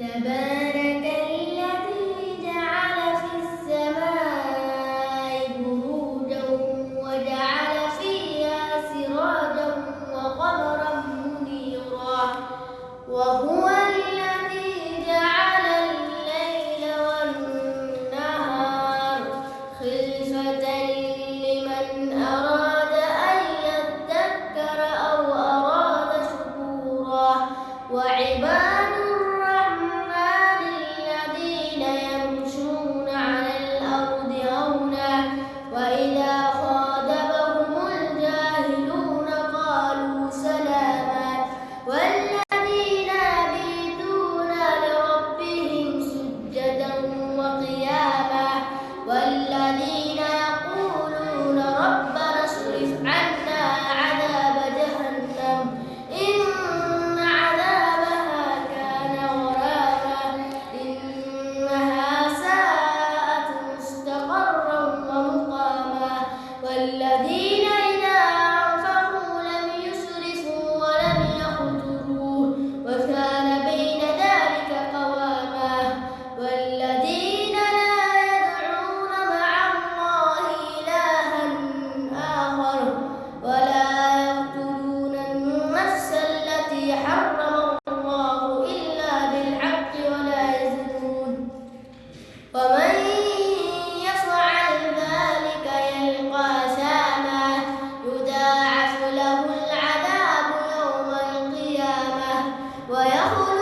تبارك الذي جعل في السماء بروجا وجعل فيها سراجا وقمرا منيرا وهو الذي جعل الليل والنهار خلفة لمن أراد أن يذكر أو أراد شكورا وعباد الرحمن الذين يمشون على الأرض هونا وإذا خاطبهم الجاهلون قالوا سلاما والذين يبيتون لربهم سجدا وقياما والذين يقولون ربنا اصرف عنا عذاب جهنم إن عذابها كان غراما إنها ساءت مستقرا ومقاما والذين إذا أنفقوا لم يسرفوا ولم يقتروا وكان بين ذلك قواما والذين لا يدعون مع الله إلها آخر ولا يقتلون النفس التي حرم الله إلا بالحق ولا يزنون ومن يفعل ذلك يلقى أثاما يضاعف له العذاب يوم القيامة ويخلد